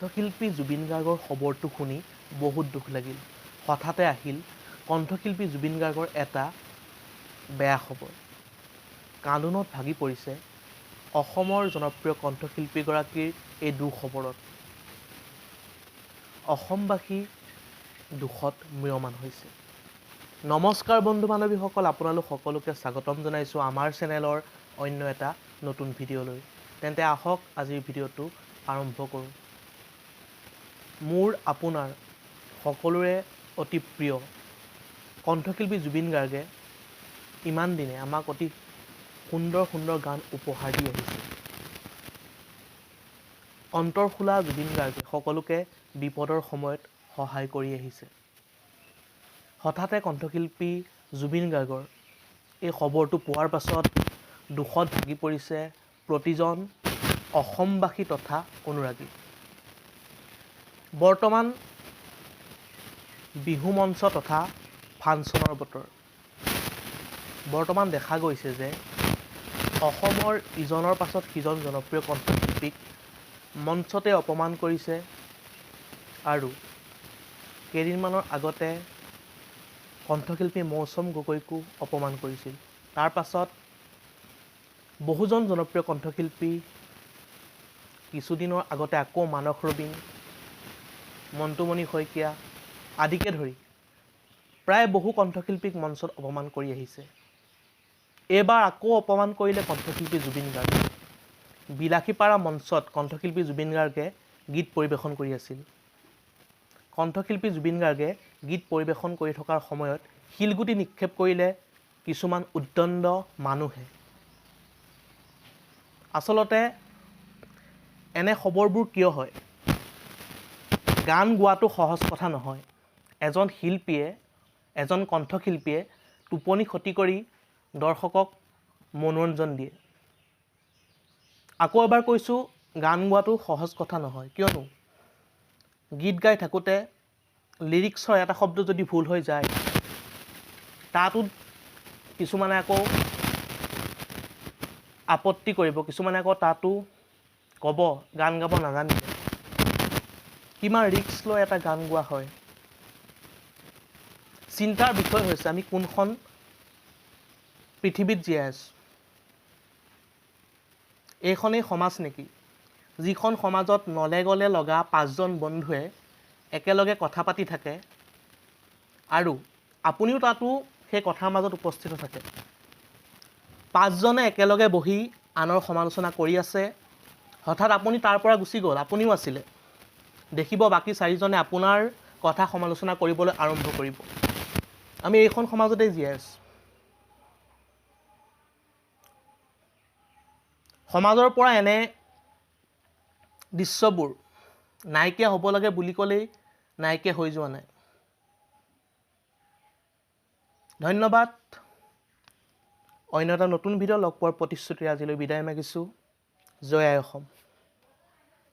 কণ্ঠশিল্পী জুবিন গাৰ্গৰ খবৰটো শুনি বহুত দুখ লাগিল। হঠাতে আহিল কণ্ঠশিল্পী জুবিন গাৰ্গৰ এটা বেয়া খবৰ। কান্দোনত ভাগি পৰিছে অসমৰ জনপ্ৰিয় কণ্ঠশিল্পীগৰাকীৰ এই দুখবৰত। অসমবাসী দুখত ম্ৰিয়মান হৈছে। নমস্কাৰ বন্ধু বান্ধৱীসকল, আপোনালোক সকলোকে স্বাগতম জনাইছোঁ আমাৰ চেনেলৰ অন্য এটা নতুন ভিডিঅ'লৈ। তেন্তে আহক আজিৰ ভিডিঅ'টো আৰম্ভ কৰোঁ। মোৰ আপোনাৰ সকলোৰে অতি প্ৰিয় কণ্ঠশিল্পী জুবিন গাৰ্গে ইমান দিনে আমাক অতি সুন্দৰ সুন্দৰ গান উপহাৰ দি আহিছে। অন্তৰ খোলা জুবিন গাৰ্গে সকলোকে বিপদৰ সময়ত সহায় কৰি আহিছে। হঠাতে কণ্ঠশিল্পী জুবিন গাৰ্গৰ এই খবৰটো পোৱাৰ পাছত দুখত ভাগি পৰিছে প্ৰতিজন অসমবাসী তথা অনুৰাগী। বৰ্তমান বিহু মঞ্চ তথা ফাংচনৰ বতৰ। বৰ্তমান দেখা গৈছে যে অসমৰ ইজনৰ পাছত সিজন জনপ্ৰিয় কণ্ঠশিল্পীক মঞ্চতে অপমান কৰিছে আৰু কেইদিনমানৰ আগতে কণ্ঠশিল্পী মৌচম গগৈকো অপমান কৰিছিল। তাৰ পাছত বহুজন জনপ্ৰিয় কণ্ঠশিল্পী কিছুদিনৰ আগতে আকৌ মানস ৰবীন, মণ্টুমণি শইকীয়া আদিকে ধৰি প্ৰায় বহু কণ্ঠশিল্পীক মঞ্চত অপমান কৰি আহিছে। এইবাৰ আকৌ অপমান কৰিলে কণ্ঠশিল্পী জুবিন গাৰ্গে। বিলাসীপাৰা মঞ্চত কণ্ঠশিল্পী জুবিন গাৰ্গে গীত পৰিৱেশন কৰি আছিল। কণ্ঠশিল্পী জুবিন গাৰ্গে গীত পৰিৱেশন কৰি থকাৰ সময়ত শিলগুটি নিক্ষেপ কৰিলে কিছুমান উদ্দণ্ড মানুহে। আচলতে এনে খবৰবোৰ কিয় হয়? গান গোৱাটো সহজ কথা নহয়। এজন শিল্পীয়ে, এজন কণ্ঠশিল্পীয়ে টোপনি ক্ষতি কৰি দৰ্শকক মনোৰঞ্জন দিয়ে। আকৌ এবাৰ কৈছোঁ, গান গোৱাটো সহজ কথা নহয়। কিয়নো গীত গাই থাকোঁতে লিৰিক্সৰ এটা শব্দ যদি ভুল হৈ যায়, তাতো কিছুমানে আকৌ আপত্তি কৰিব, কিছুমানে আকৌ তাতো ক'ব গান গাব নাজানিলে। কিমান ৰিস্ক লৈ এটা গান গোৱা হয়। চিন্তাৰ বিষয় হৈছে আমি কোনখন পৃথিৱীত জীয়াই আছোঁ। এইখনেই সমাজ নেকি? যিখন সমাজত নলে গলে লগা পাঁচজন বন্ধুৱে একেলগে কথা পাতি থাকে আৰু আপুনিও তাতো সেই কথাৰ মাজত উপস্থিত থাকে। পাঁচজনে একেলগে বহি আনৰ সমালোচনা কৰি আছে। হঠাৎ আপুনি তাৰ পৰা গুচি গ'ল, আপুনিও আছিলে। দেখিব বাকী চাৰিজনে আপোনাৰ কথা সমালোচনা কৰিবলৈ আৰম্ভ কৰিব। আমি এইখন সমাজতেই জীয়াই আছোঁ। সমাজৰ পৰা এনে দৃশ্যবোৰ নাইকিয়া হ'ব লাগে বুলি ক'লেই নাইকিয়া হৈ যোৱা নাই। ধন্যবাদ। অন্য এটা নতুন ভিডিঅ' লগ পোৱাৰ প্ৰতিশ্ৰুতিৰে আজিলৈ বিদায় মাগিছোঁ। জয় আই অসম।